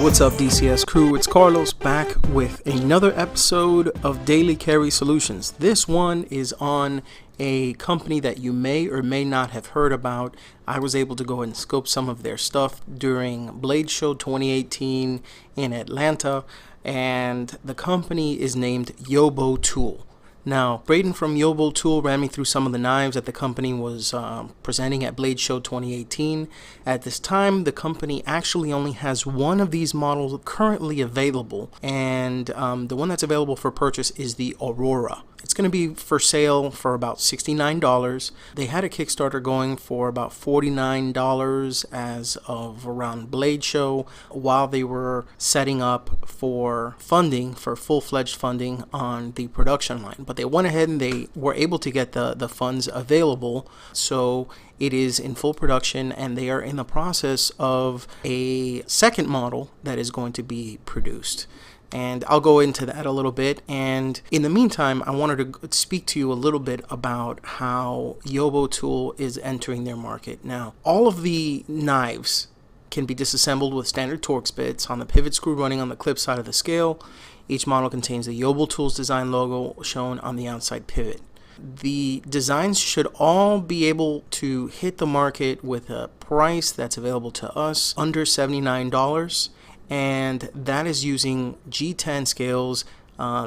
What's up, DCS Crew? It's Carlos back with another episode of Daily Carry Solutions. This one is on a company that you may or may not have heard about. I was able to go and scope some of their stuff during Blade Show 2018 in Atlanta, and the company is named Yobo Tool. Now, Braden from Yobo Tool ran me through some of the knives that the company was presenting at Blade Show 2018. At this time, the company actually only has one of these models currently available, and the one that's available for purchase is the Aurora. It's going to be for sale for about $69. They had a Kickstarter going for about $49 as of around Blade Show, while they were setting up for funding, for full-fledged funding on the production line. But they went ahead and they were able to get the funds available, so it is in full production, and they are in the process of a second model that is going to be produced. And I'll go into that a little bit. And in the meantime, I wanted to speak to you a little bit about how Yobo Tool is entering their market. Now, all of the knives can be disassembled with standard Torx bits on the pivot screw running on the clip side of the scale. Each model contains the Yobo Tools design logo shown on the outside pivot. The designs should all be able to hit the market with a price that's available to us under $79. And that is using G10 scales.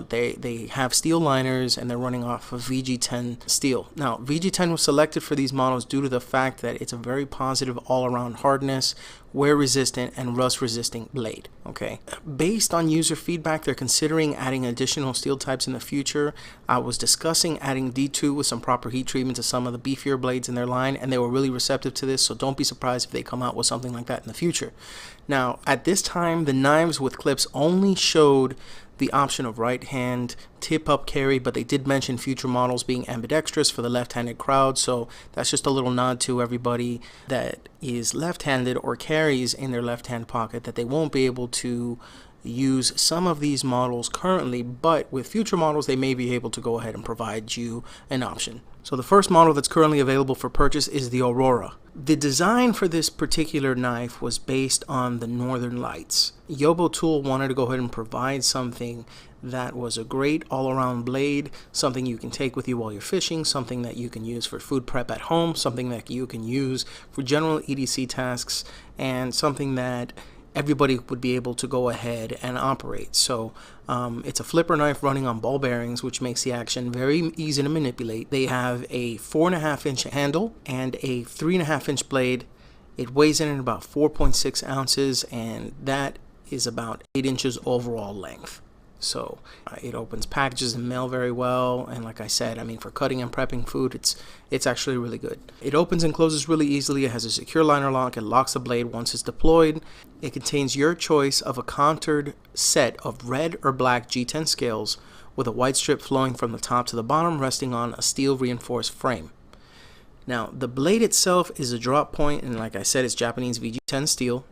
They have steel liners, and they're running off of VG10 steel. Now, VG10 was selected for these models due to the fact that it's a very positive all-around hardness, wear-resistant, and rust-resistant blade. Okay. Based on user feedback, they're considering adding additional steel types in the future. I was discussing adding D2 with some proper heat treatment to some of the beefier blades in their line, and they were really receptive to this, so don't be surprised if they come out with something like that in the future. Now, at this time, the knives with clips only showed the option of right hand tip-up carry, but they did mention future models being ambidextrous for the left-handed crowd, so that's just a little nod to everybody that is left-handed or carries in their left-hand pocket, that they won't be able to use some of these models currently, but with future models they may be able to go ahead and provide you an option. So the first model that's currently available for purchase is the Aurora. The design for this particular knife was based on the Northern Lights. Yobo Tool wanted to go ahead and provide something that was a great all-around blade, something you can take with you while you're fishing, something that you can use for food prep at home, something that you can use for general EDC tasks, and something that everybody would be able to go ahead and operate. So it's a flipper knife running on ball bearings, which makes the action very easy to manipulate. They have a 4.5-inch handle and a 3.5-inch blade. It weighs in at about 4.6 ounces, and that is about 8 inches overall length. So it opens packages and mail very well, and like I said, I mean, for cutting and prepping food, it's actually really good. It opens and closes really easily. It has a secure liner lock. It locks the blade once it's deployed. It contains your choice of a contoured set of red or black G10 scales with a white strip flowing from the top to the bottom, resting on a steel reinforced frame. Now, the blade itself is a drop point, and like I said, it's Japanese VG10 steel.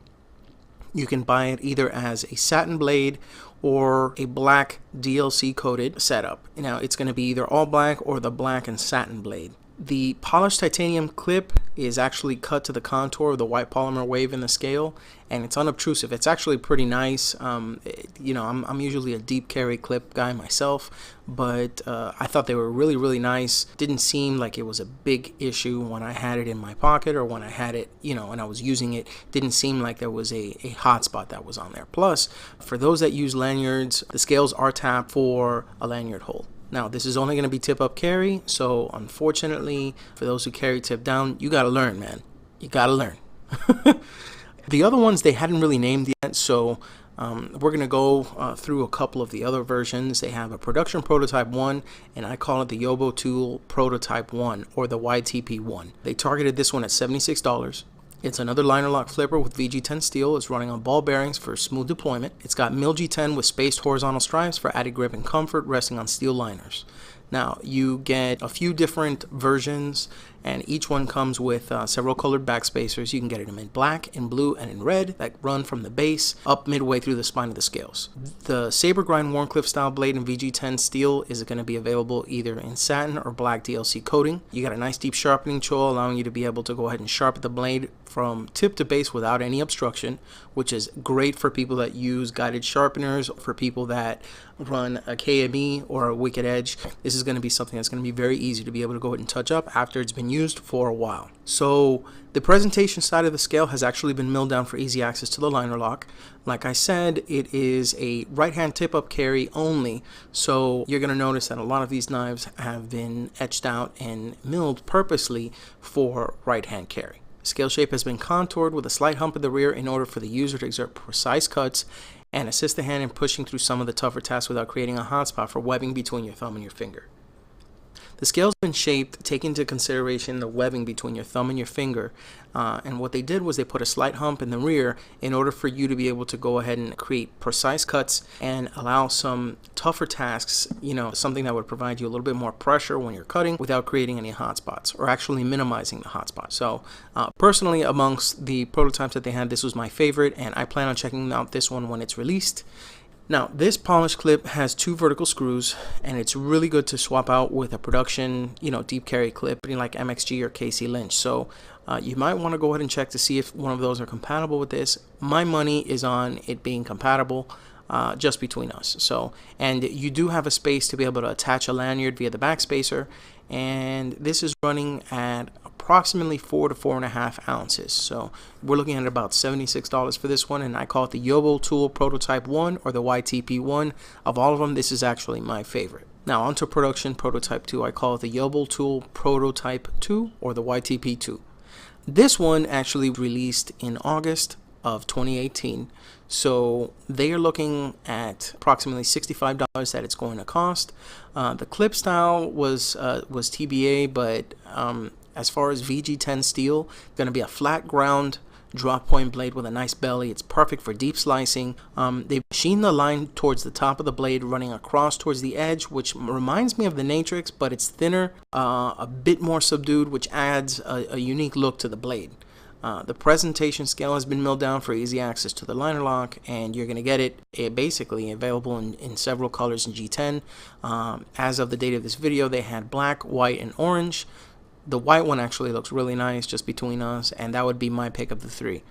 You can buy it either as a satin blade or a black DLC coated setup. Now, it's going to be either all black or the black and satin blade. The polished titanium clip is actually cut to the contour of the white polymer wave in the scale, and it's unobtrusive. It's actually pretty nice. You know, I'm usually a deep carry clip guy myself, but I thought they were really, really nice. Didn't seem like it was a big issue when I had it in my pocket, or when I had it, you know, when I was using it. Didn't seem like there was a hot spot that was on there. Plus, for those that use lanyards, the scales are tapped for a lanyard hole. Now, this is only going to be tip-up carry, so unfortunately, for those who carry tip-down, you got to learn, man. You got to learn. The other ones, they hadn't really named yet, so we're going to go through a couple of the other versions. They have a production prototype 1, and I call it the Yobo Tool prototype 1, or the YTP1. They targeted this one at $76. It's another liner lock flipper with VG10 steel. It's running on ball bearings for smooth deployment. It's got mil G10 with spaced horizontal stripes for added grip and comfort, resting on steel liners. Now, you get a few different versions, and each one comes with several colored backspacers. You can get them in black, in blue, and in red that run from the base up midway through the spine of the scales. The saber grind Warncliffe style blade in VG10 steel is going to be available either in satin or black DLC coating. You got a nice deep sharpening choil allowing you to be able to go ahead and sharpen the blade from tip to base without any obstruction, which is great for people that use guided sharpeners, for people that run a KME or a Wicked Edge. This is going to be something that's going to be very easy to be able to go ahead and touch up after it's been used for a while. So the presentation side of the scale has actually been milled down for easy access to the liner lock. Like I said, it is a right hand tip up carry only, so you're going to notice that a lot of these knives have been etched out and milled purposely for right hand carry. Scale shape has been contoured with a slight hump in the rear in order for the user to exert precise cuts and assist the hand in pushing through some of the tougher tasks without creating a hotspot for webbing between your thumb and your finger. The scale's been shaped taking into consideration the webbing between your thumb and your finger, and what they did was they put a slight hump in the rear in order for you to be able to go ahead and create precise cuts and allow some tougher tasks, something that would provide you a little bit more pressure when you're cutting without creating any hotspots or actually minimizing the hotspots. So personally, amongst the prototypes that they had, this was my favorite, and I plan on checking out this one when it's released. Now, this polish clip has 2 vertical screws, and it's really good to swap out with a production, deep carry clip like MXG or KC Lynch. So you might want to go ahead and check to see if one of those are compatible with this. My money is on it being compatible, just between us. So, and you do have a space to be able to attach a lanyard via the backspacer, and this is running at approximately 4 to 4.5 ounces. So we're looking at about $76 for this one, and I call it the Yobo Tool Prototype 1 or the YTP1. Of all of them, this is actually my favorite. Now onto production Prototype 2. I call it the Yobo Tool Prototype 2 or the YTP2. This one actually released in August of 2018, so they are looking at approximately $65 that it's going to cost. The clip style was TBA, but as far as VG10 steel, going to be a flat ground drop point blade with a nice belly. It's perfect for deep slicing. They've machined the line towards the top of the blade running across towards the edge, which reminds me of the Natrix, but it's thinner, a bit more subdued, which adds a unique look to the blade. The presentation scale has been milled down for easy access to the liner lock, and you're going to get it basically available in several colors in G10. As of the date of this video, they had black, white, and orange. The white one actually looks really nice just between us, and that would be my pick of the 3.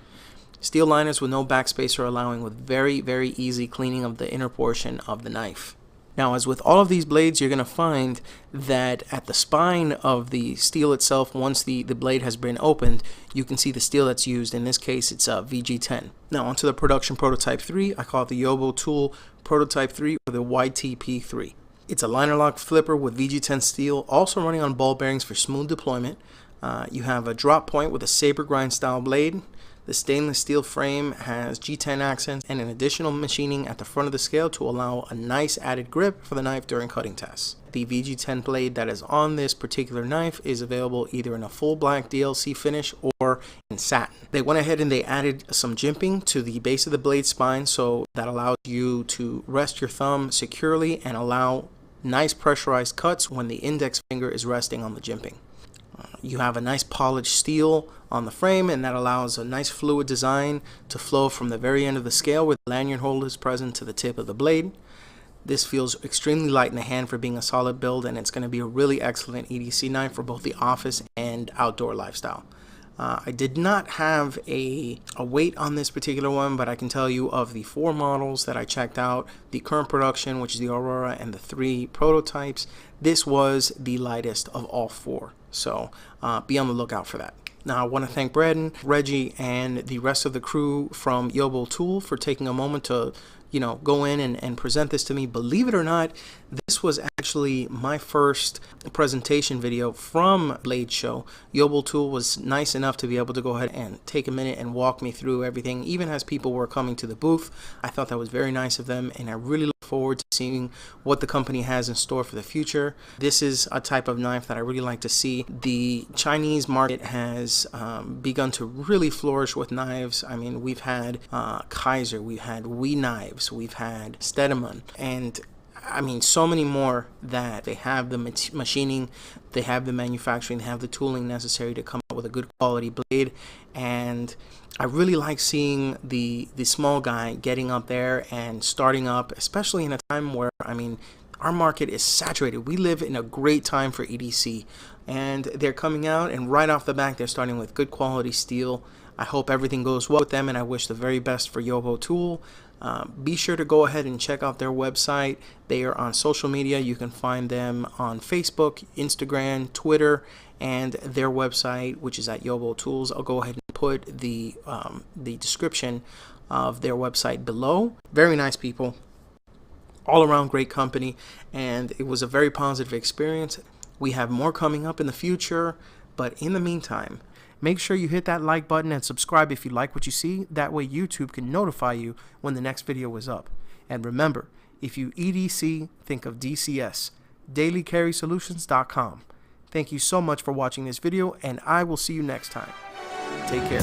Steel liners with no backspacer, allowing with very, very easy cleaning of the inner portion of the knife. Now, as with all of these blades, you're going to find that at the spine of the steel itself, once the blade has been opened, you can see the steel that's used. In this case, it's VG10. Now, onto the production Prototype 3. I call it the Yobo Tool Prototype 3 or the YTP3. It's a liner lock flipper with VG10 steel, also running on ball bearings for smooth deployment. You have a drop point with a saber grind style blade. The stainless steel frame has G10 accents and an additional machining at the front of the scale to allow a nice added grip for the knife during cutting tests. The VG10 blade that is on this particular knife is available either in a full black DLC finish or in satin. They went ahead and they added some jimping to the base of the blade spine, so that allows you to rest your thumb securely and allow nice pressurized cuts when the index finger is resting on the jimping. You have a nice polished steel on the frame, and that allows a nice fluid design to flow from the very end of the scale where the lanyard hole is present to the tip of the blade. This feels extremely light in the hand for being a solid build, and it's going to be a really excellent EDC knife for both the office and outdoor lifestyle. I did not have a weight on this particular one, but I can tell you of the 4 models that I checked out, the current production, which is the Aurora, and the 3 prototypes, this was the lightest of all 4. So be on the lookout for that. Now, I want to thank Braden, Reggie, and the rest of the crew from Yobo Tool for taking a moment to go in and present this to me. Believe it or not, this was actually my first presentation video from Blade Show. Yobo Tool was nice enough to be able to go ahead and take a minute and walk me through everything, even as people were coming to the booth. I thought that was very nice of them, and I really look forward to seeing what the company has in store for the future. This is a type of knife that I really like to see. The Chinese market has begun to really flourish with knives. I mean, we've had Kaiser, we've had Wee Knives, we've had Stedemann, and I mean, so many more, that they have the machining, they have the manufacturing, they have the tooling necessary to come up with a good quality blade. And I really like seeing the small guy getting up there and starting up, especially in a time where, I mean, our market is saturated. We live in a great time for EDC, and they're coming out, and right off the bat they're starting with good quality steel. I hope everything goes well with them, and I wish the very best for Yobo Tool. Be sure to go ahead and check out their website. They are on social media. You can find them on Facebook, Instagram, Twitter, and their website, which is at Yobo Tools. I'll go ahead and put the description of their website below. Very nice people, all around great company, and it was a very positive experience. We have more coming up in the future, but in the meantime, make sure you hit that like button and subscribe if you like what you see. That way YouTube can notify you when the next video is up. And remember, if you EDC, think of DCS, dailycarrysolutions.com. Thank you so much for watching this video, and I will see you next time. Take care.